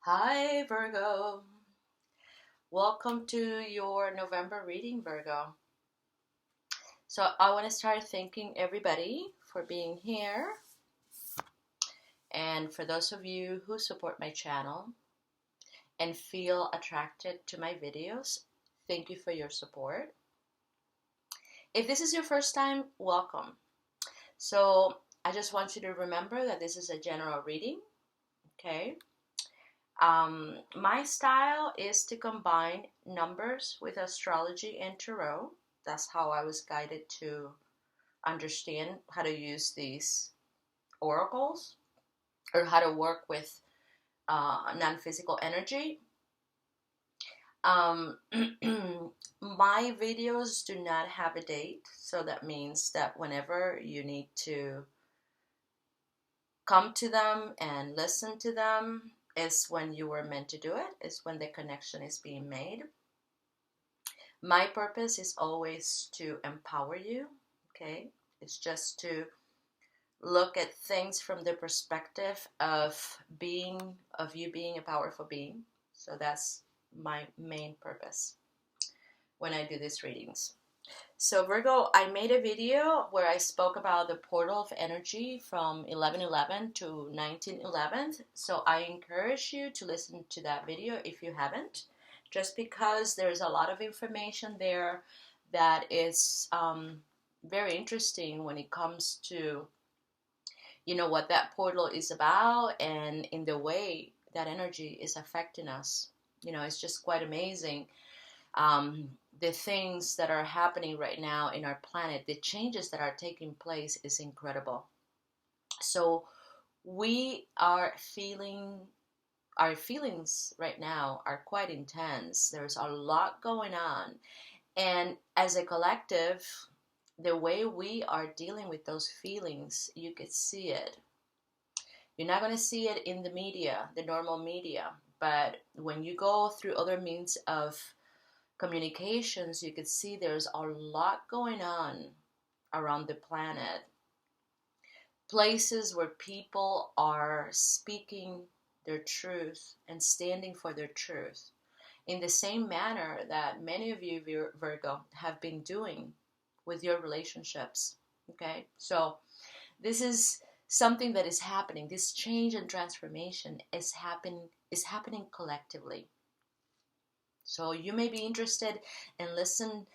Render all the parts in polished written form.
Hi, Virgo. Welcome to your November reading, Virgo. So, I want to start thanking everybody for being here. And for those of you who support my channel and feel attracted to my videos, thank you for your support. If this is your first time, welcome. So, I just want you to remember that this is a general reading, okay? My style is to combine numbers with astrology and tarot. That's how I was guided to understand how to use these oracles or how to work with non-physical energy. Um, my videos do not have a date, so that means that whenever you need to come to them and listen to them is when you were meant to do it, is when the connection is being made. My purpose is always to empower you, okay? It's just to look at things from the perspective of you being a powerful being. So that's my main purpose when I do these readings. So Virgo, I made a video where I spoke about the portal of energy from 11/11 to 19/11. So I encourage you to listen to that video if you haven't, just because there's a lot of information there that is very interesting when it comes to what that portal is about and in the way that energy is affecting us. It's just quite amazing. The things that are happening right now in our planet, the changes that are taking place is incredible. So we are feeling, our feelings right now are quite intense. There's a lot going on. And as a collective, the way we are dealing with those feelings, you could see it. You're not going to see it in the media, the normal media, but when you go through other means of communications, you could see there's a lot going on around the planet. Places where people are speaking their truth and standing for their truth in the same manner that many of you, Virgo, have been doing with your relationships. Okay, so this is something that is happening. This change and transformation is happening collectively. So you may be interested in listening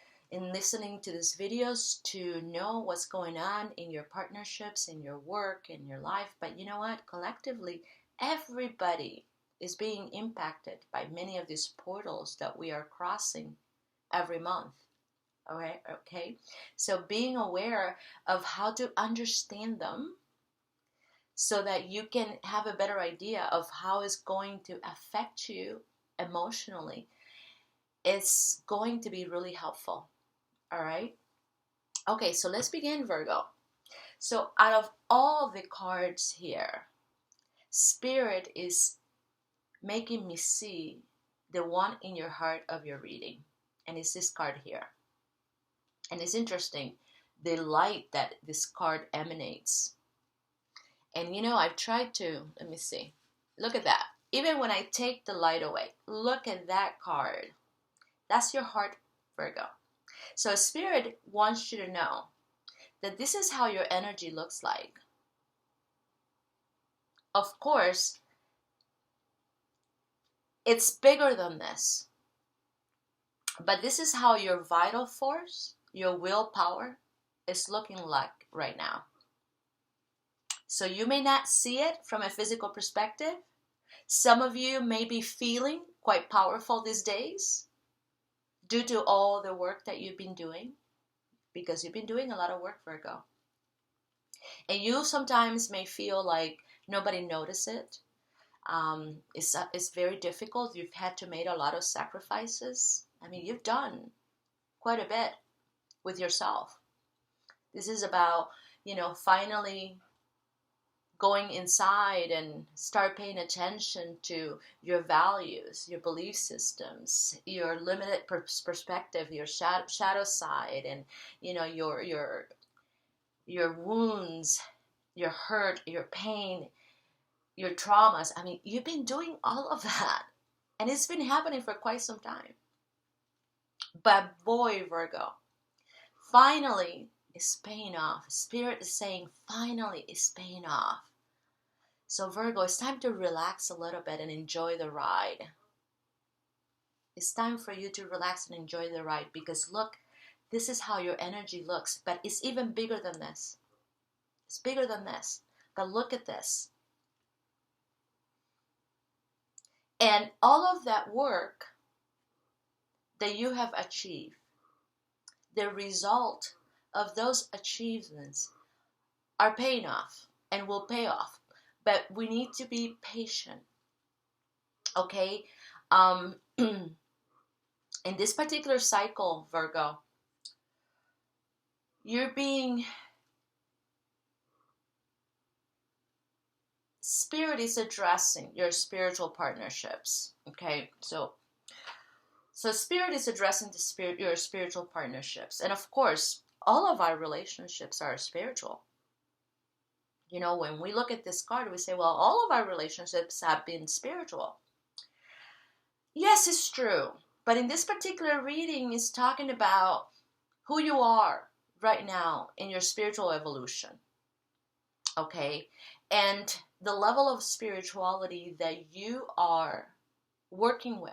to these videos to know what's going on in your partnerships, in your work, in your life. But you know what? Collectively, everybody is being impacted by many of these portals that we are crossing every month. Okay. So being aware of how to understand them so that you can have a better idea of how it's going to affect you emotionally, it's going to be really helpful. All right. Okay, so let's begin, Virgo. So out of all the cards here, Spirit is making me see the one in your heart of your reading. And it's this card here. And it's interesting, the light that this card emanates. And I've tried to, let me see. Look at that. Even when I take the light away, look at that card. That's your heart, Virgo. So Spirit wants you to know that this is how your energy looks like. Of course, it's bigger than this. But this is how your vital force, your willpower, is looking like right now. So you may not see it from a physical perspective. Some of you may be feeling quite powerful these days due to all the work that you've been doing, because you've been doing a lot of work, Virgo. And you sometimes may feel like nobody noticed it. It's very difficult. You've had to make a lot of sacrifices. I mean, you've done quite a bit with yourself. This is about, finally going inside and start paying attention to your values, your belief systems, your limited perspective, your shadow side, and your wounds, your hurt, your pain. your traumas. I mean, you've been doing all of that. And it's been happening for quite some time. But boy, Virgo, finally it's paying off. Spirit is saying finally it's paying off. So Virgo, it's time to relax a little bit and enjoy the ride. It's time for you to relax and enjoy the ride, because look, this is how your energy looks, but it's even bigger than this. It's bigger than this. But look at this. And all of that work that you have achieved, the result of those achievements are paying off and will pay off. But we need to be patient. Okay? In this particular cycle, Virgo, Spirit is addressing your spiritual partnerships. Okay? So Spirit is addressing your spiritual partnerships. And of course, all of our relationships are spiritual. You know, when we look at this card, we say, well, all of our relationships have been spiritual. Yes, it's true. But in this particular reading, it's talking about who you are right now in your spiritual evolution. Okay? And the level of spirituality that you are working with.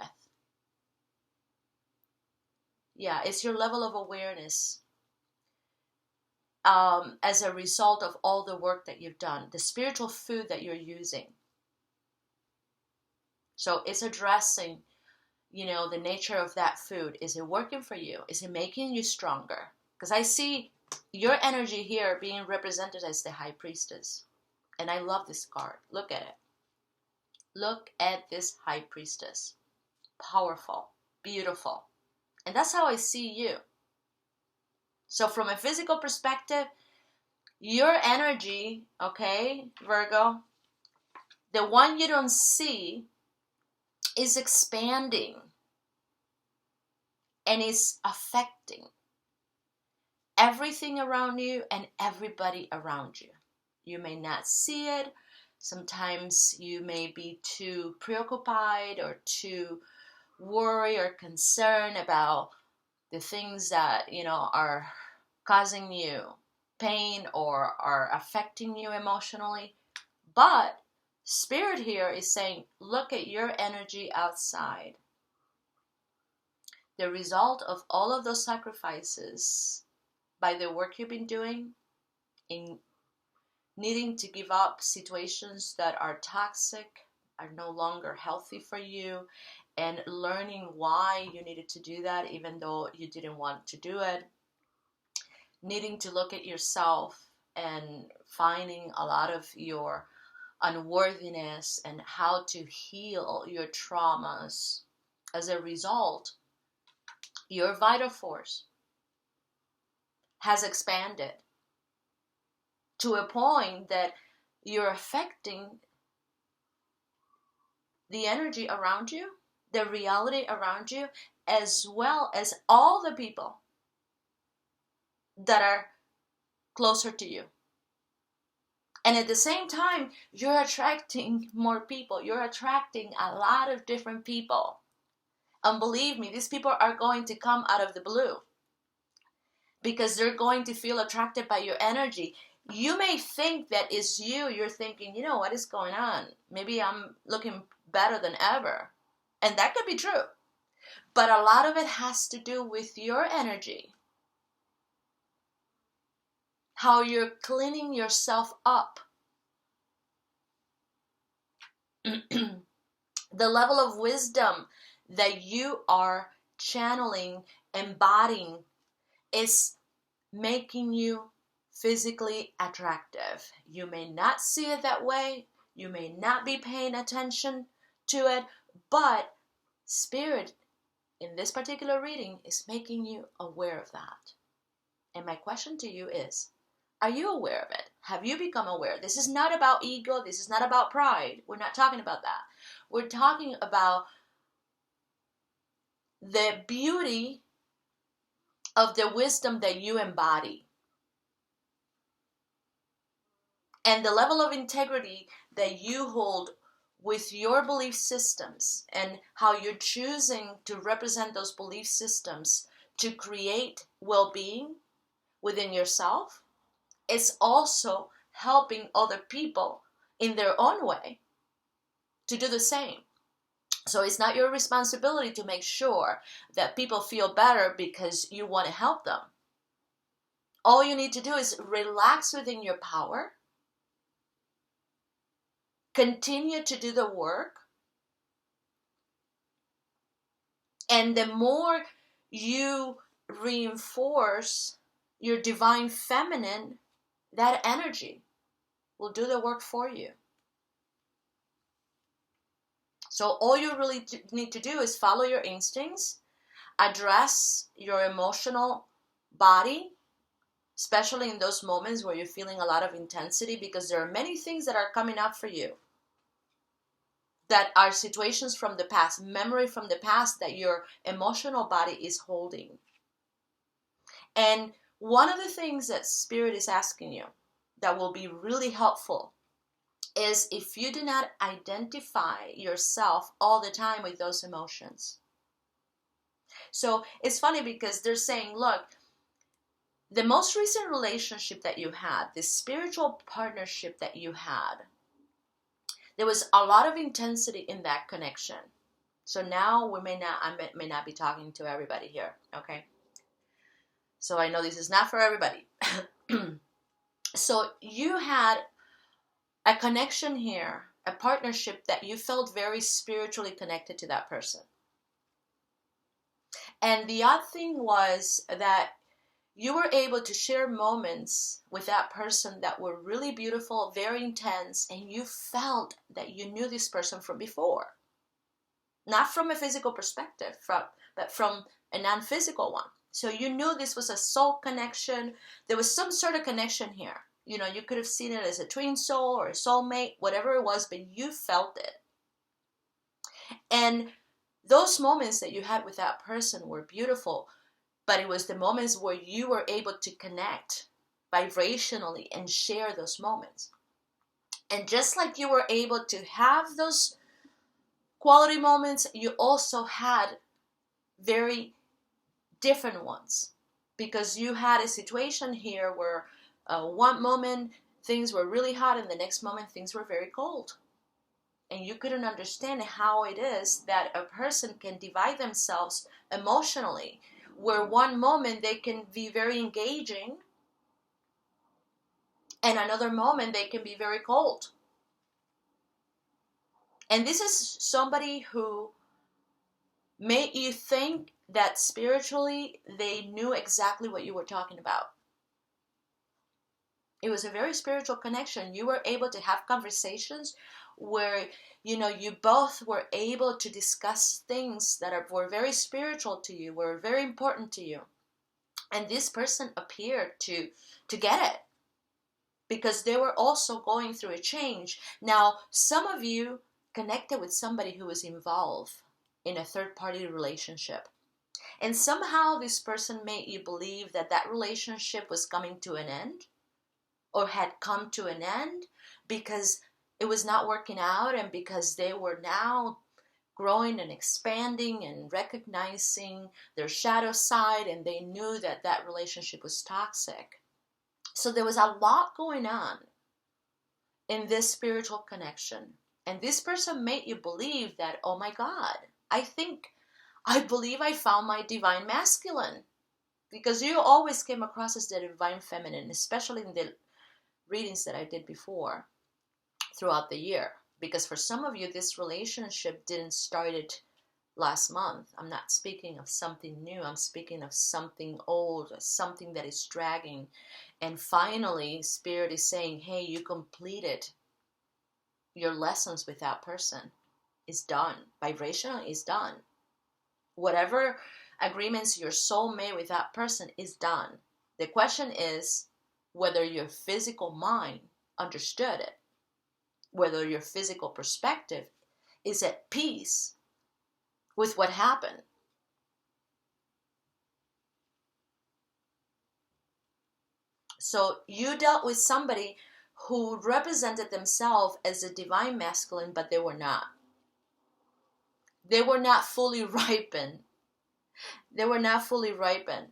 Yeah, it's your level of awareness as a result of all the work that you've done, the spiritual food that you're using. So it's addressing, you know, the nature of that food. Is it working for you? Is it making you stronger? Because I see your energy here being represented as the High Priestess. And I love this card. Look at it. Look at this High Priestess. Powerful, beautiful. And that's how I see you. So from a physical perspective, your energy, okay, Virgo, the one you don't see, is expanding and is affecting everything around you and everybody around you. You may not see it. Sometimes you may be too preoccupied or too worried or concerned about the things that, you know, are causing you pain or are affecting you emotionally. But Spirit here is saying, look at your energy outside. The result of all of those sacrifices by the work you've been doing in needing to give up situations that are toxic, are no longer healthy for you, and learning why you needed to do that even though you didn't want to do it. Needing to look at yourself and finding a lot of your unworthiness and how to heal your traumas. As a result, your vital force has expanded to a point that you're affecting the energy around you, the reality around you, as well as all the people that are closer to you. And at the same time, you're attracting more people. You're attracting a lot of different people. And believe me, these people are going to come out of the blue because they're going to feel attracted by your energy. You may think that it's you. You're thinking, you know, what is going on? Maybe I'm looking better than ever. And that could be true. But a lot of it has to do with your energy. How you're cleaning yourself up. The level of wisdom that you are channeling, embodying, is making you physically attractive. You may not see it that way. You may not be paying attention to it, but Spirit in this particular reading is making you aware of that. And my question to you is, are you aware of it? Have you become aware? This is not about ego. This is not about pride. We're not talking about that. We're talking about the beauty of the wisdom that you embody. And the level of integrity that you hold with your belief systems and how you're choosing to represent those belief systems to create well-being within yourself is also helping other people in their own way to do the same. So it's not your responsibility to make sure that people feel better because you want to help them. All you need to do is relax within your power, continue to do the work, and the more you reinforce your divine feminine, that energy will do the work for you. So all you really need to do is follow your instincts, address your emotional body, especially in those moments where you're feeling a lot of intensity, because there are many things that are coming up for you that are situations from the past, memory from the past that your emotional body is holding. And one of the things that Spirit is asking you that will be really helpful is if you do not identify yourself all the time with those emotions. So it's funny because they're saying, look, the most recent relationship that you had, the spiritual partnership that you had, there was a lot of intensity in that connection. So now I may not be talking to everybody here, okay? So I know this is not for everybody. So you had a connection here, a partnership that you felt very spiritually connected to that person. And the odd thing was that you were able to share moments with that person that were really beautiful, very intense, and you felt that you knew this person from before. Not from a physical perspective, but from a non-physical one. So you knew this was a soul connection. There was some sort of connection here. You know, you could have seen it as a twin soul or a soulmate, whatever it was, but you felt it. And those moments that you had with that person were beautiful, but it was the moments where you were able to connect vibrationally and share those moments. And just like you were able to have those quality moments, you also had very different ones, because you had a situation here where one moment things were really hot and the next moment things were very cold. And you couldn't understand how it is that a person can divide themselves emotionally, where one moment they can be very engaging and another moment they can be very cold. And this is somebody who made you think that spiritually they knew exactly what you were talking about. It was a very spiritual connection. You were able to have conversations where, you both were able to discuss things that were very spiritual to you, were very important to you. And this person appeared to get it, because they were also going through a change. Now, some of you connected with somebody who was involved in a third-party relationship. And somehow this person made you believe that that relationship was coming to an end, or had come to an end, because it was not working out, and because they were now growing and expanding and recognizing their shadow side, and they knew that that relationship was toxic. So there was a lot going on in this spiritual connection. And this person made you believe that, oh my God, I believe I found my divine masculine. Because you always came across as the divine feminine, especially in the readings that I did before throughout the year. Because for some of you, this relationship didn't started last month. I'm not speaking of something new. I'm speaking of something old, something that is dragging. And finally, Spirit is saying, hey, you completed your lessons with that person. It's done. Vibrational is done. Whatever agreements your soul made with that person is done. The question is whether your physical mind understood it, whether your physical perspective is at peace with what happened. So you dealt with somebody who represented themselves as a divine masculine, but they were not. They were not fully ripened. They were not fully ripened.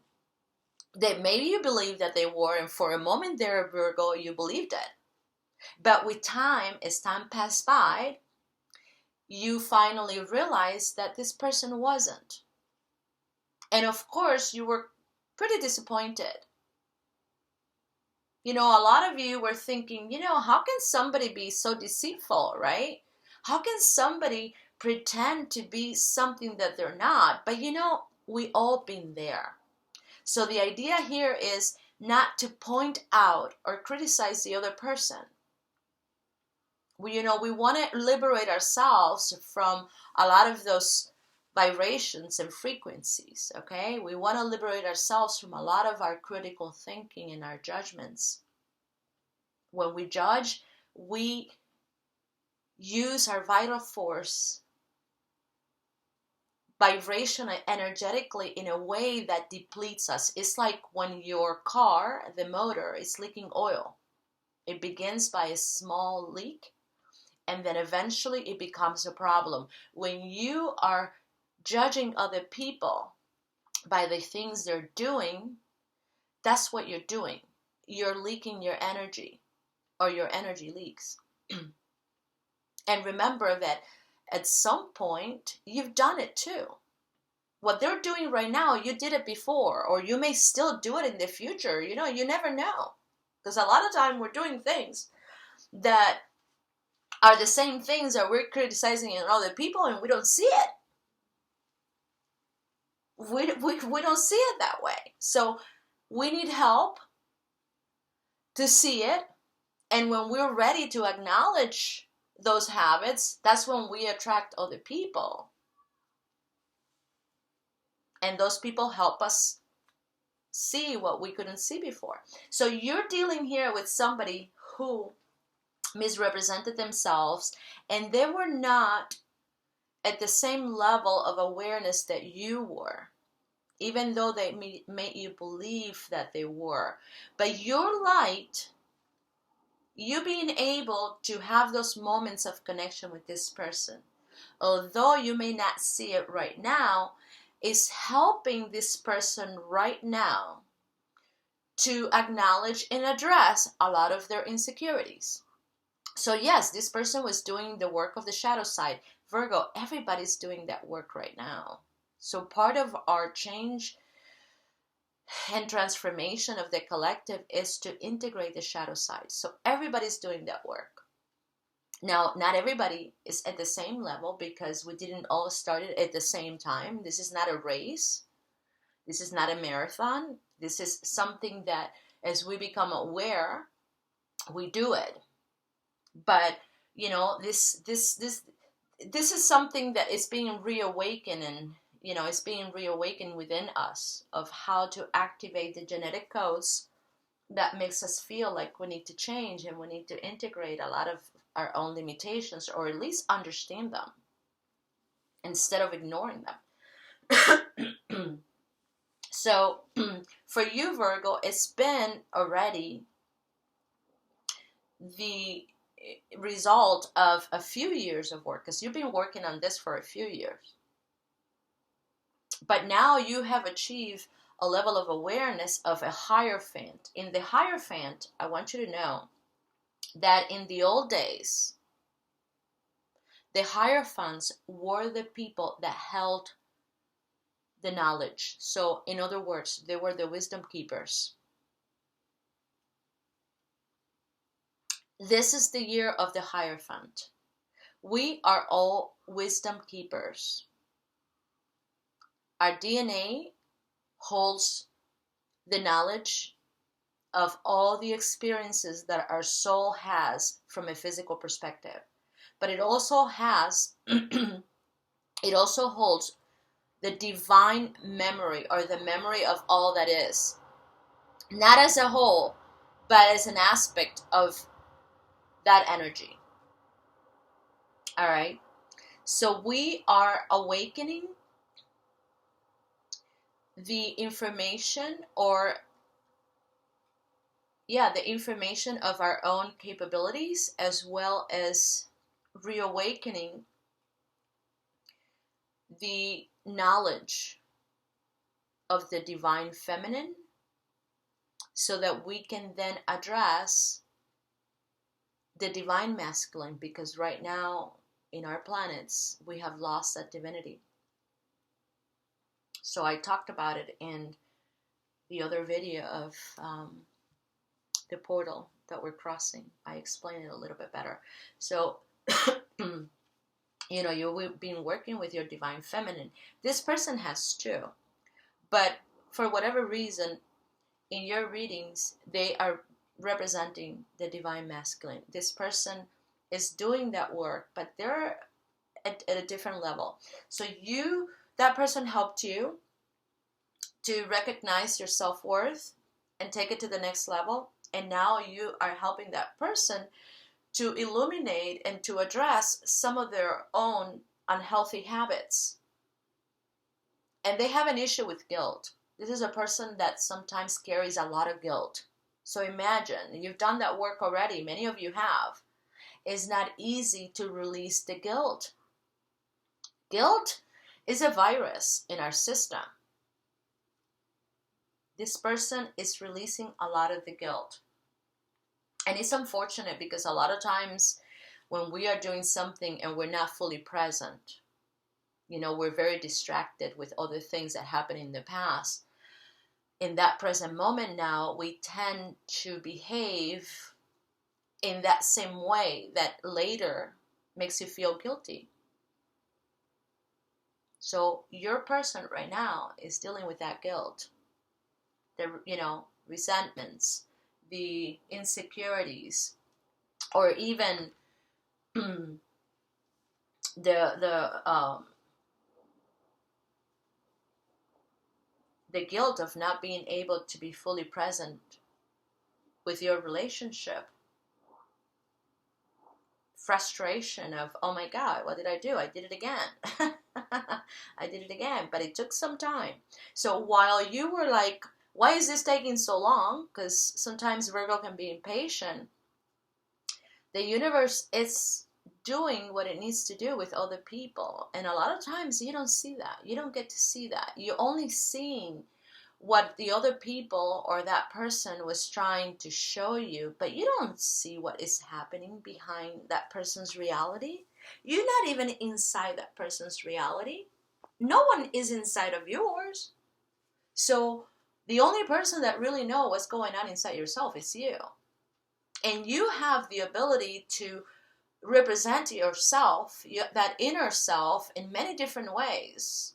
That maybe you believe that they were, and for a moment there, Virgo, you believed it. But with time, as time passed by, you finally realized that this person wasn't. And of course, you were pretty disappointed. You know, a lot of you were thinking, you know, how can somebody be so deceitful, right? How can somebody pretend to be something that they're not? But you know, we all been there. So the idea here is not to point out or criticize the other person. We want to liberate ourselves from a lot of those vibrations and frequencies, okay? We want to liberate ourselves from a lot of our critical thinking and our judgments. When we judge, we use our vital force vibration energetically in a way that depletes us. It's like when your car, the motor, is leaking oil. It begins by a small leak, and then eventually it becomes a problem. When you are judging other people by the things they're doing, that's what you're doing. You're leaking your energy, or your energy leaks. And remember that at some point, you've done it too. What they're doing right now, you did it before, or you may still do it in the future. You know, you never know. Because a lot of time we're doing things that are the same things that we're criticizing in other people, and we don't see it. We don't see it that way. So we need help to see it. And when we're ready to acknowledge those habits, that's when we attract other people. And those people help us see what we couldn't see before. So you're dealing here with somebody who misrepresented themselves, and they were not at the same level of awareness that you were, even though they made you believe that they were. But your light, you being able to have those moments of connection with this person, although you may not see it right now, is helping this person right now to acknowledge and address a lot of their insecurities. So yes, this person was doing the work of the shadow side. Virgo, everybody's doing that work right now. So part of our change and transformation of the collective is to integrate the shadow side. So everybody's doing that work. Now, not everybody is at the same level, because we didn't all start it at the same time. This is not a race. This is not a marathon. This is something that, as we become aware, we do it. But you know, this is something that is being reawakened, and you know, it's being reawakened within us, of how to activate the genetic codes that makes us feel like we need to change, and we need to integrate a lot of our own limitations, or at least understand them instead of ignoring them. So for you, Virgo, it's been already the result of a few years of work, because you've been working on this for a few years. But now you have achieved a level of awareness of a Hierophant. In the Hierophant, I want you to know that in the old days, the Hierophants were the people that held the knowledge. So in other words, they were the wisdom keepers. This is the year of the Hierophant. We are all wisdom keepers. Our DNA holds the knowledge of all the experiences that our soul has from a physical perspective. But it also has, it also holds the divine memory, or the memory of all that is. Not as a whole, but as an aspect of that energy. All right. So we are awakening the information, or yeah, the information of our own capabilities, as well as reawakening the knowledge of the divine feminine, so that we can then address the divine masculine, because right now in our planets we have lost that divinity. So I talked about it in the other video of the portal that we're crossing. I explained it a little bit better. So you've been working with your divine feminine. This person has too, but for whatever reason in your readings they are representing the divine masculine. This person is doing that work, but they're at a different level. So that person helped you to recognize your self-worth and take it to the next level, and now you are helping that person to illuminate and to address some of their own unhealthy habits. And they have an issue with guilt. This is a person that sometimes carries a lot of guilt. So imagine, you've done that work already, many of you have. It's not easy to release the guilt. Guilt is a virus in our system. This person is releasing a lot of the guilt. And it's unfortunate because a lot of times when we are doing something and we're not fully present, we're very distracted with other things that happened in the past. In that present moment now, we tend to behave in that same way that later makes you feel guilty. So your person right now is dealing with that guilt, the resentments, the insecurities, or even the guilt of not being able to be fully present with your relationship. Frustration of, oh my God, what did I do? I did it again. I did it again, but it took some time. So while you were like, why is this taking so long? Because sometimes Virgo can be impatient. The universe is doing what it needs to do with other people. And a lot of times you don't see that. You don't get to see that. You're only seeing what the other people or that person was trying to show you, but you don't see what is happening behind that person's reality. You're not even inside that person's reality. No one is inside of yours. So the only person that really knows what's going on inside yourself is you. And you have the ability to represent yourself, that inner self, in many different ways.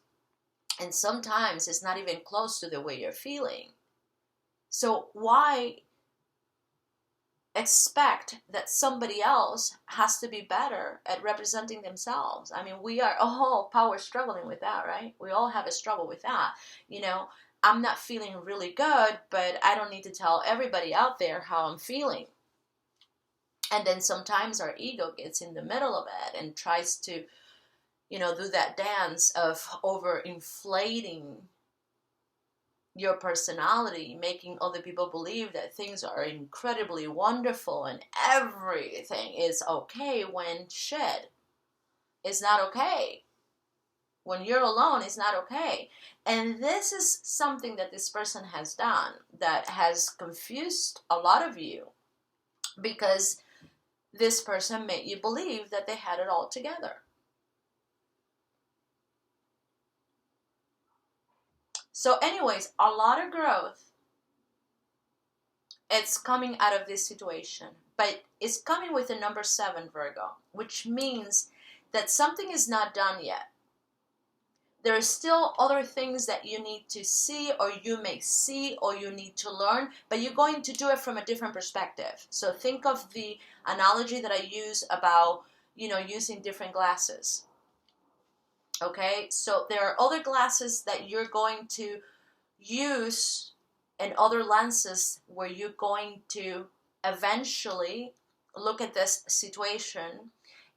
And sometimes it's not even close to the way you're feeling. So why expect that somebody else has to be better at representing themselves? I mean, we are all power struggling with that, right? We all have a struggle with that. I'm not feeling really good, but I don't need to tell everybody out there how I'm feeling. And then sometimes our ego gets in the middle of it and tries to do that dance of overinflating your personality, making other people believe that things are incredibly wonderful and everything is okay, when shit is not okay. When you're alone, it's not okay. And this is something that this person has done that has confused a lot of you, because this person made you believe that they had it all together. So anyways, a lot of growth, it's coming out of this situation. But it's coming with the number 7, Virgo, which means that something is not done yet. There are still other things that you need to see, or you may see, or you need to learn, but you're going to do it from a different perspective. So think of the analogy that I use about, using different glasses. Okay, so there are other glasses that you're going to use and other lenses where you're going to eventually look at this situation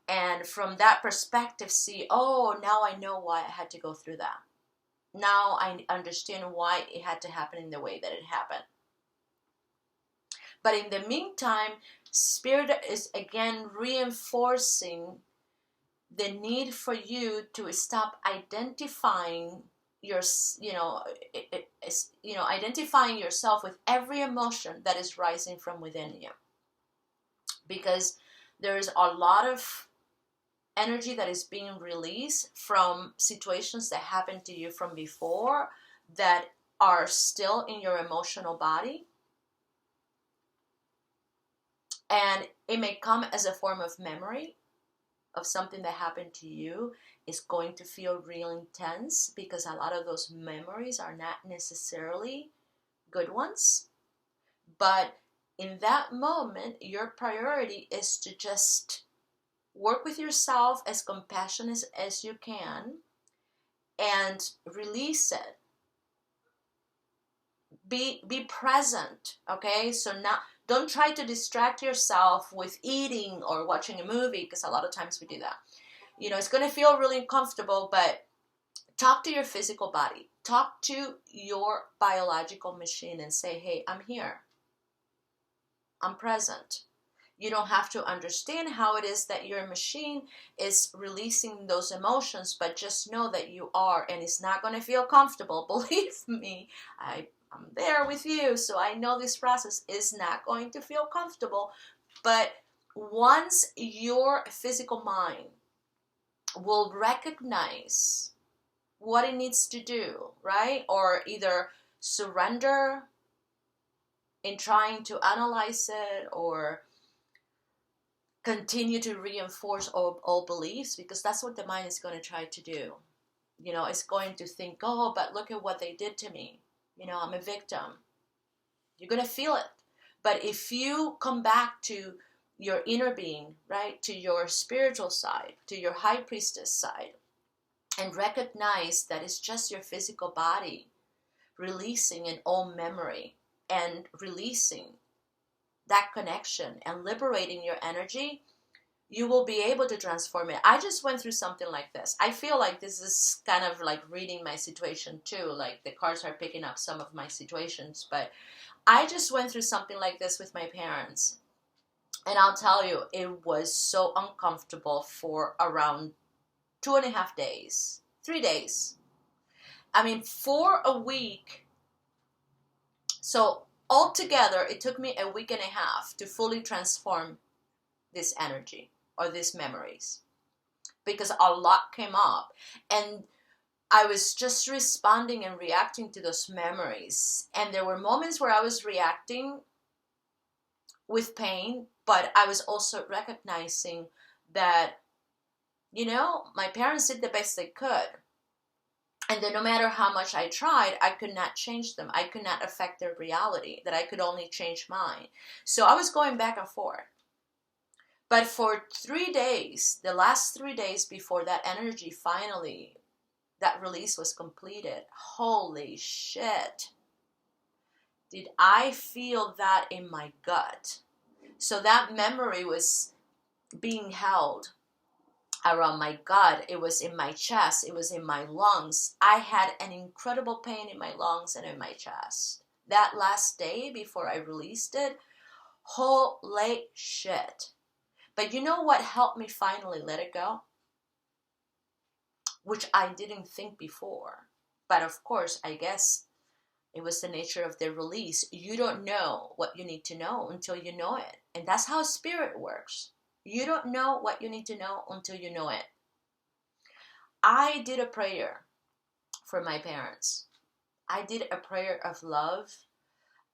and from that perspective see, oh, now I know why I had to go through that. Now I understand why it had to happen in the way that it happened. But in the meantime, Spirit is again reinforcing the need for you to stop identifying your, identifying yourself with every emotion that is rising from within you, because there is a lot of energy that is being released from situations that happened to you from before that are still in your emotional body. And it may come as a form of memory of something that happened to you. Is going to feel real intense because a lot of those memories are not necessarily good ones. But in that moment, your priority is to just work with yourself as compassionate as you can and release it. Be present, okay? So now, don't try to distract yourself with eating or watching a movie, because a lot of times we do that. It's going to feel really uncomfortable, but talk to your physical body. Talk to your biological machine and say, hey, I'm here. I'm present. You don't have to understand how it is that your machine is releasing those emotions, but just know that you are, and it's not going to feel comfortable. Believe me, I'm there with you, so I know this process is not going to feel comfortable. But once your physical mind will recognize what it needs to do, right? Or either surrender in trying to analyze it, or continue to reinforce old beliefs, because that's what the mind is going to try to do. It's going to think, oh, but look at what they did to me. I'm a victim. You're going to feel it. But if you come back to your inner being, right, to your spiritual side, to your high priestess side, and recognize that it's just your physical body releasing an old memory and releasing that connection and liberating your energy, you will be able to transform it. I just went through something like this. I feel like this is kind of like reading my situation too. Like the cards are picking up some of my situations. But I just went through something like this with my parents. And I'll tell you, it was so uncomfortable for around 2.5 days, 3 days. I mean, for a week. So altogether, it took me a week and a half to fully transform this energy or these memories, because a lot came up and I was just responding and reacting to those memories. And there were moments where I was reacting with pain, but I was also recognizing that, my parents did the best they could. And then no matter how much I tried, I could not change them. I could not affect their reality, that I could only change mine. So I was going back and forth. But for 3 days, the last 3 days before that energy finally, that release was completed, holy shit, did I feel that in my gut. So that memory was being held around my gut. It was in my chest. It was in my lungs. I had an incredible pain in my lungs and in my chest. That last day before I released it, holy shit. But you know what helped me finally let it go? Which I didn't think before. But of course, I guess it was the nature of the release. You don't know what you need to know until you know it. And that's how spirit works. You don't know what you need to know until you know it. I did a prayer for my parents. I did a prayer of love,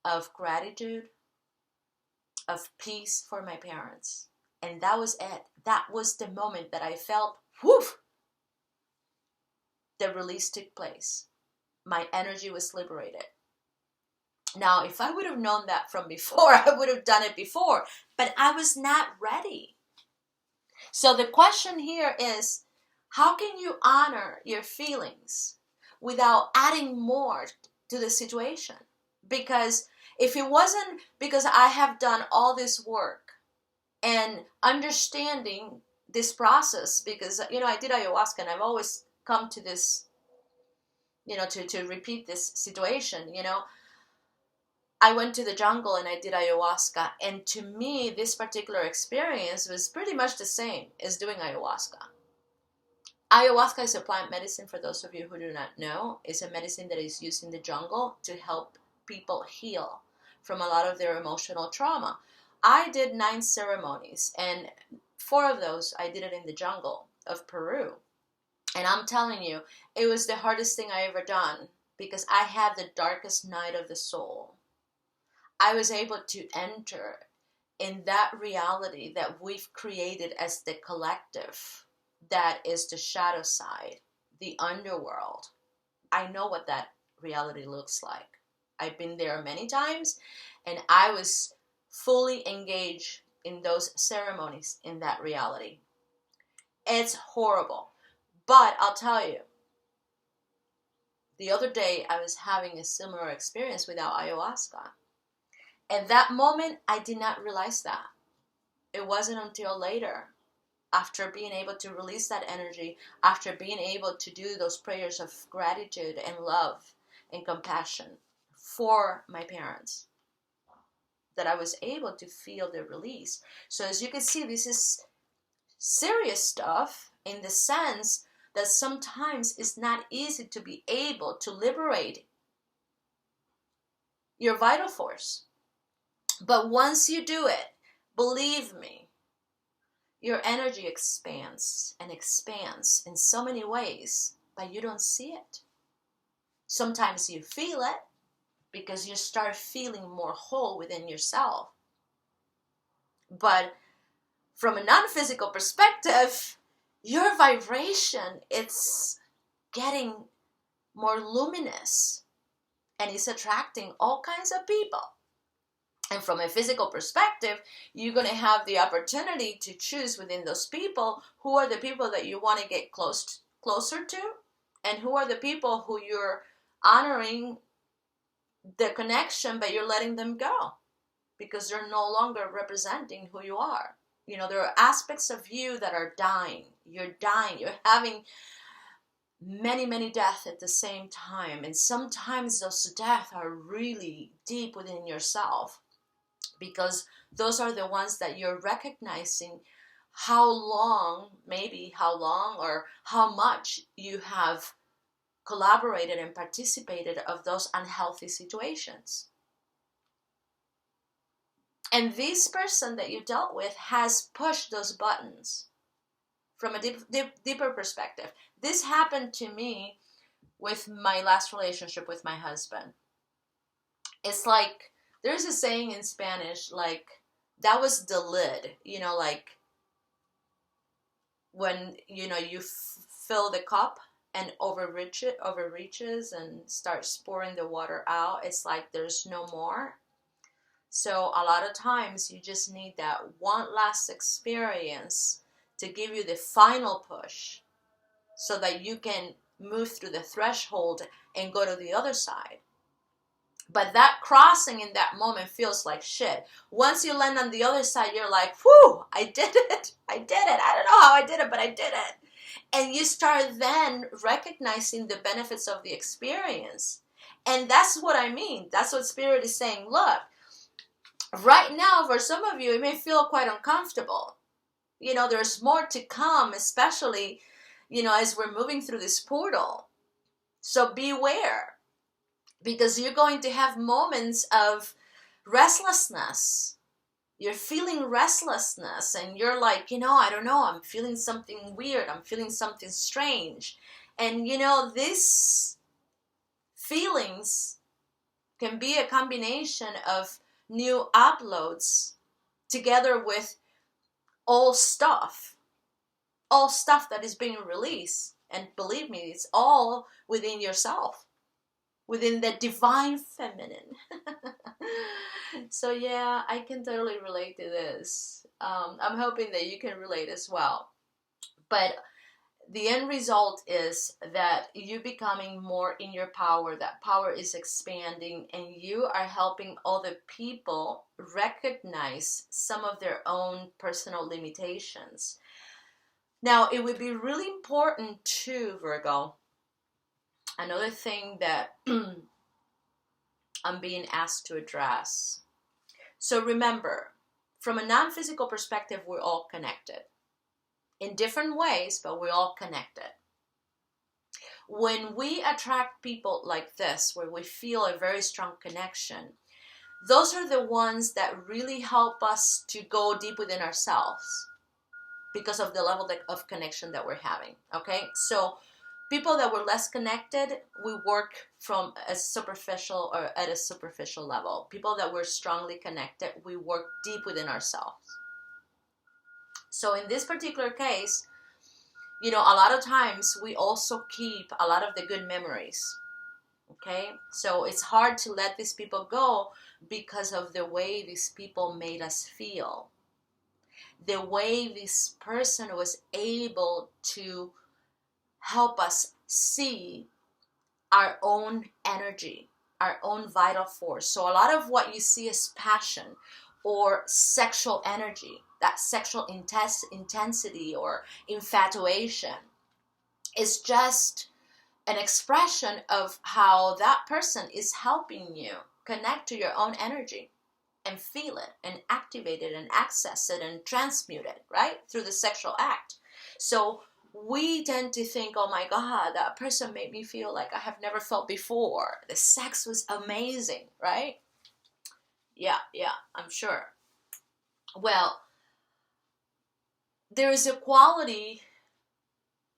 of gratitude, of peace for my parents. And that was it. That was the moment that I felt, whoof, the release took place. My energy was liberated. Now, if I would have known that from before, I would have done it before. But I was not ready. So the question here is, how can you honor your feelings without adding more to the situation? Because if it wasn't because I have done all this work and understanding this process, because, I did ayahuasca and I've always come to this, to repeat this situation, I went to the jungle and I did ayahuasca. And to me, this particular experience was pretty much the same as doing ayahuasca. Ayahuasca is a plant medicine, for those of you who do not know. It's a medicine that is used in the jungle to help people heal from a lot of their emotional trauma. I did 9 ceremonies, and 4 of those I did it in the jungle of Peru. And I'm telling you, it was the hardest thing I ever done because I had the darkest night of the soul. I was able to enter in that reality that we've created as the collective, that is the shadow side, the underworld. I know what that reality looks like. I've been there many times, and I was fully engaged in those ceremonies in that reality. It's horrible. But I'll tell you, the other day I was having a similar experience without ayahuasca. At that moment, I did not realize that. It wasn't until later, after being able to release that energy, after being able to do those prayers of gratitude and love and compassion for my parents, that I was able to feel the release. So as you can see, this is serious stuff in the sense that sometimes it's not easy to be able to liberate your vital force. But once you do it, believe me, your energy expands and expands in so many ways, but you don't see it. Sometimes you feel it because you start feeling more whole within yourself. But from a non-physical perspective, your vibration, it's getting more luminous and it's attracting all kinds of people. And from a physical perspective, you're going to have the opportunity to choose within those people who are the people that you want to get closer to, and who are the people who you're honoring the connection, but you're letting them go because they're no longer representing who you are. You know, there are aspects of you that are dying. You're dying. You're having many, many deaths at the same time. And sometimes those deaths are really deep within yourself, because those are the ones that you're recognizing how long or how much you have collaborated and participated of those unhealthy situations. And this person that you dealt with has pushed those buttons from a deeper perspective. This happened to me with my last relationship with my husband. It's like, there's a saying in Spanish, like, that was the lid, like when, you fill the cup and overreaches and starts pouring the water out. It's like there's no more. So a lot of times you just need that one last experience to give you the final push so that you can move through the threshold and go to the other side. But that crossing in that moment feels like shit. Once you land on the other side, you're like, whew, I did it. I did it. I don't know how I did it, but I did it. And you start then recognizing the benefits of the experience. And that's what I mean. That's what Spirit is saying. Look, right now, for some of you, it may feel quite uncomfortable. There's more to come, especially, as we're moving through this portal. So beware. Because you're going to have moments of restlessness. You're feeling restlessness and you're like, I don't know, I'm feeling something weird. I'm feeling something strange. And, these feelings can be a combination of new uploads together with old stuff that is being released. And believe me, it's all within yourself, within the divine feminine. So yeah, I can totally relate to this. I'm hoping that you can relate as well. But the end result is that you becoming more in your power, that power is expanding, and you are helping other people recognize some of their own personal limitations. Now, it would be really important too, Virgo. Another thing that I'm being asked to address. So remember, from a non-physical perspective, we're all connected in different ways, but we're all connected. When we attract people like this, where we feel a very strong connection, those are the ones that really help us to go deep within ourselves because of the level of connection that we're having. Okay, so people that were less connected, we work from a superficial or at a superficial level. People that were strongly connected, we work deep within ourselves. So in this particular case, a lot of times we also keep a lot of the good memories. Okay, so it's hard to let these people go because of the way these people made us feel, the way this person was able to help us see our own energy, our own vital force. So a lot of what you see as passion or sexual energy, that sexual intensity or infatuation, is just an expression of how that person is helping you connect to your own energy and feel it and activate it and access it and transmute it, right? Through the sexual act. So we tend to think, oh my God, that person made me feel like I have never felt before. The sex was amazing, right? Yeah, I'm sure. Well, there is a quality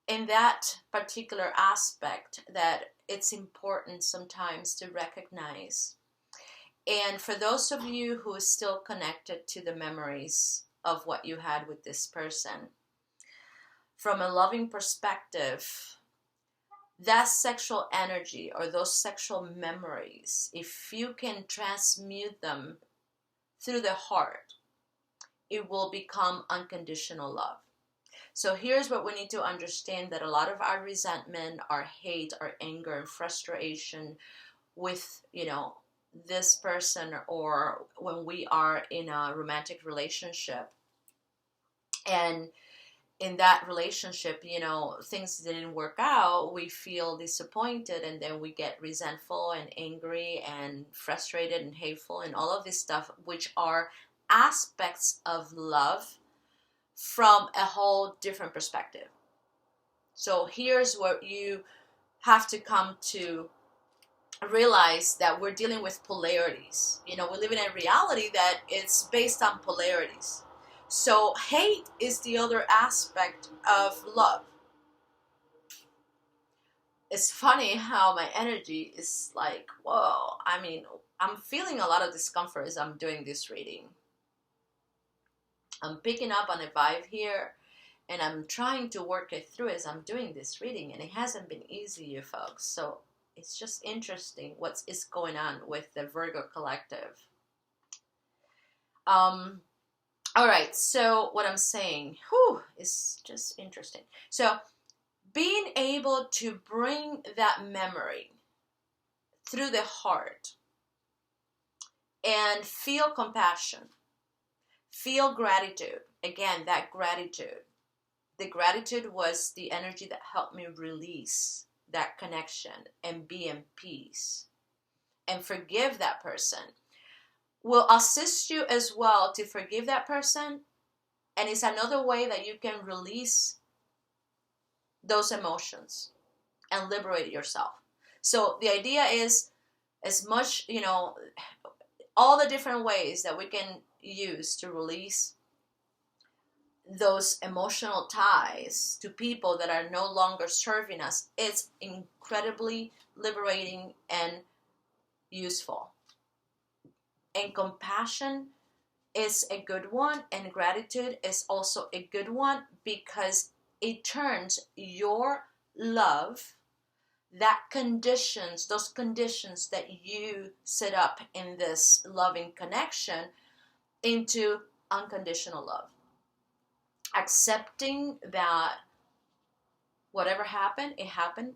in that particular aspect that it's important sometimes to recognize. And for those of you who are still connected to the memories of what you had with this person, from a loving perspective, that sexual energy or those sexual memories, if you can transmute them through the heart, it will become unconditional love. So here's what we need to understand, that a lot of our resentment, our hate, our anger and frustration with, this person, or when we are in a romantic relationship and in that relationship, things didn't work out, we feel disappointed, and then we get resentful and angry and frustrated and hateful and all of this stuff, which are aspects of love from a whole different perspective. So here's what you have to come to realize, that we're dealing with polarities. We live in a reality that it's based on polarities. So hate is the other aspect of love. It's funny how my energy is like, whoa. I'm feeling a lot of discomfort as I'm doing this reading. I'm picking up on a vibe here, and I'm trying to work it through as I'm doing this reading, and it hasn't been easy, you folks. So it's just interesting what is going on with the Virgo collective. All right, so what I'm saying, is just interesting. So being able to bring that memory through the heart and feel compassion, feel gratitude. Again, that gratitude. The gratitude was the energy that helped me release that connection and be in peace and forgive that person, will assist you as well to forgive that person. And it's another way that you can release those emotions and liberate yourself. So the idea is, as much, all the different ways that we can use to release those emotional ties to people that are no longer serving us, it's incredibly liberating and useful. And compassion is a good one, and gratitude is also a good one, because it turns your love, those conditions that you set up in this loving connection, into unconditional love. Accepting that whatever happened, it happened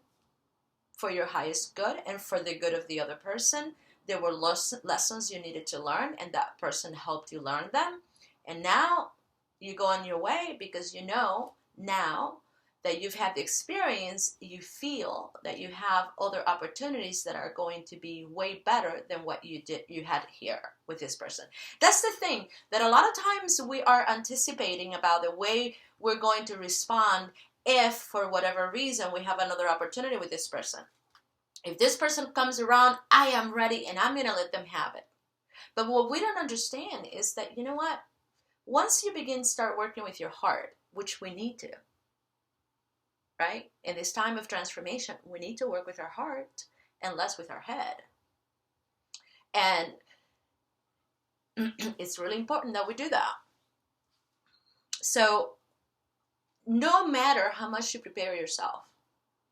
for your highest good and for the good of the other person. There were lessons you needed to learn, and that person helped you learn them. And now you go on your way, because you know now that you've had the experience, you feel that you have other opportunities that are going to be way better than what you had here with this person. That's the thing, that a lot of times we are anticipating about the way we're going to respond if, for whatever reason, we have another opportunity with this person. If this person comes around, I am ready and I'm going to let them have it. But what we don't understand is that, you know what? Once you start working with your heart, which we need to, right? In this time of transformation, we need to work with our heart and less with our head. And it's really important that we do that. So no matter how much you prepare yourself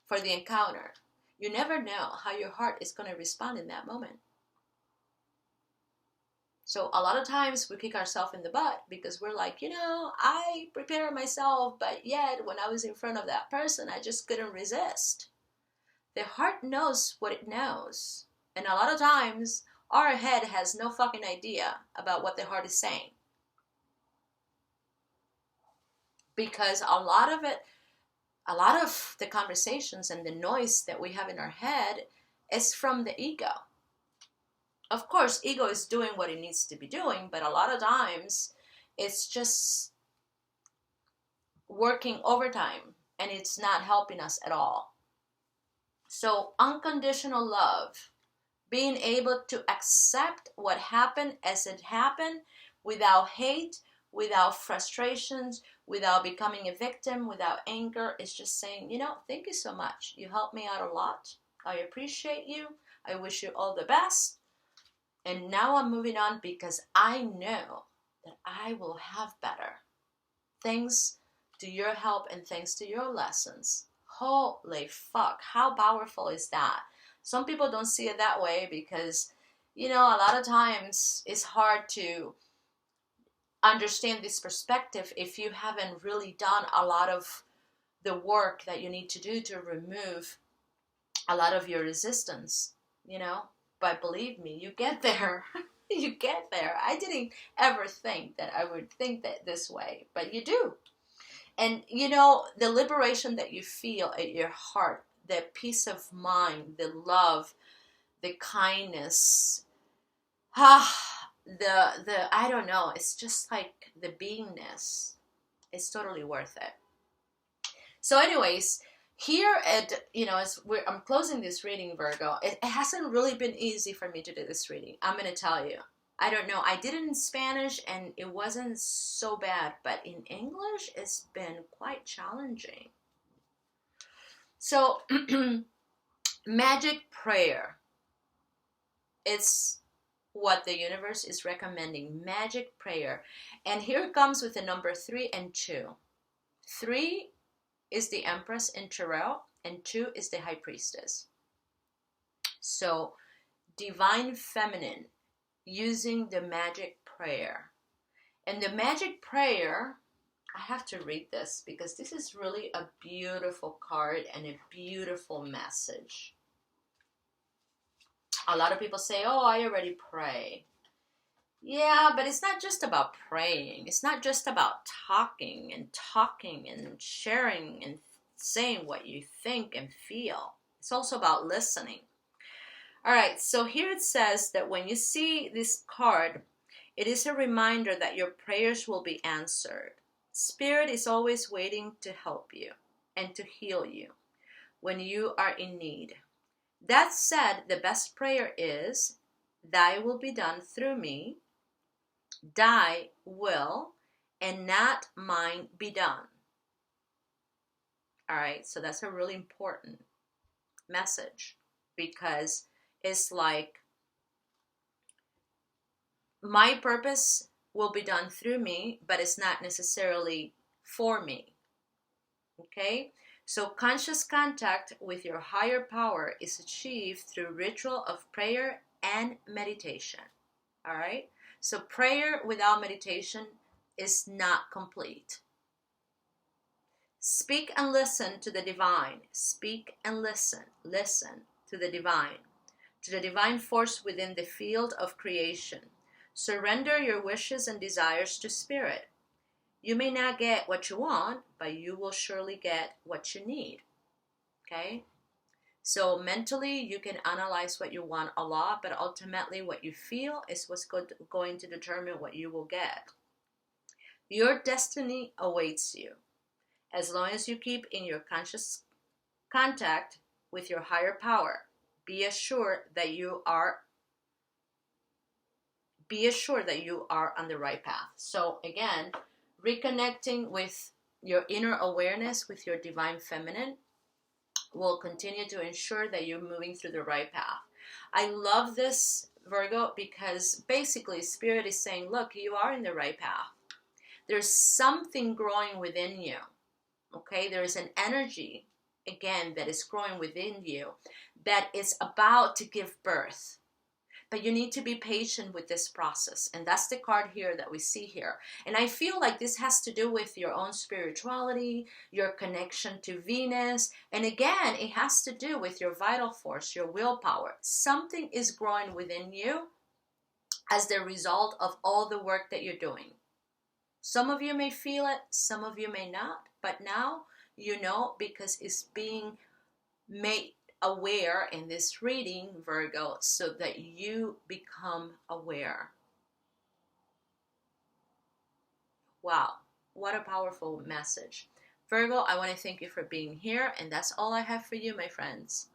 for the encounter, you never know how your heart is going to respond in that moment. So a lot of times we kick ourselves in the butt because we're like, I prepare myself, but yet when I was in front of that person, I just couldn't resist. The heart knows what it knows. And a lot of times our head has no fucking idea about what the heart is saying. Because a lot of the conversations and the noise that we have in our head is from the ego. Of course, ego is doing what it needs to be doing, but a lot of times it's just working overtime and it's not helping us at all. So unconditional love, being able to accept what happened as it happened without hate, without frustrations, without becoming a victim, without anger, is just saying, thank you so much. You helped me out a lot. I appreciate you. I wish you all the best. And now I'm moving on because I know that I will have better. Thanks to your help and thanks to your lessons. Holy fuck, how powerful is that? Some people don't see it that way because, a lot of times it's hard to understand this perspective if you haven't really done a lot of the work that you need to do to remove a lot of your resistance, But believe me, you get there. You get there. I didn't ever think that I would think that this way, but you do. And, the liberation that you feel at your heart, the peace of mind, the love, the kindness, the I don't know, it's just like the beingness. It's totally worth it. So anyways, here I'm closing this reading, Virgo. It hasn't really been easy for me to do this reading. I'm going to tell you. I don't know. I did it in Spanish and it wasn't so bad, but in English, it's been quite challenging. So, magic prayer. It's what the universe is recommending. Magic prayer. And here it comes with the number 3 and 2. 3 is the Empress in Tarot, and 2 is the High Priestess. So, Divine Feminine, using the magic prayer. And the magic prayer, I have to read this because this is really a beautiful card and a beautiful message. A lot of people say, I already pray. Yeah, but it's not just about praying. It's not just about talking and sharing and saying what you think and feel. It's also about listening. All right, so here it says that when you see this card, it is a reminder that your prayers will be answered. Spirit is always waiting to help you and to heal you when you are in need. That said, the best prayer is, Thy will be done through me. Thy will and not mine be done. All right, so that's a really important message because it's like my purpose will be done through me, but it's not necessarily for me. Okay? So conscious contact with your higher power is achieved through ritual of prayer and meditation. All right? So prayer without meditation is not complete. Speak and listen to the divine. Speak and listen. Listen to the divine force within the field of creation. Surrender your wishes and desires to Spirit. You may not get what you want, but you will surely get what you need. Okay? So mentally, you can analyze what you want a lot, but ultimately what you feel is what's going to determine what you will get. Your destiny awaits you. As long as you keep in your conscious contact with your higher power, be assured that you are on the right path. So again, reconnecting with your inner awareness, with your divine feminine, will continue to ensure that you're moving through the right path. I love this, Virgo, because basically Spirit is saying, look, you are in the right path. There's something growing within you. Okay, there is an energy, again, that is growing within you that is about to give birth. But you need to be patient with this process. And that's the card here that we see here. And I feel like this has to do with your own spirituality, your connection to Venus. And again, it has to do with your vital force, your willpower. Something is growing within you as the result of all the work that you're doing. Some of you may feel it, some of you may not. But now you know, because it's being made aware in this reading, Virgo, so that you become aware. Wow, what a powerful message. Virgo, I want to thank you for being here, and that's all I have for you, my friends.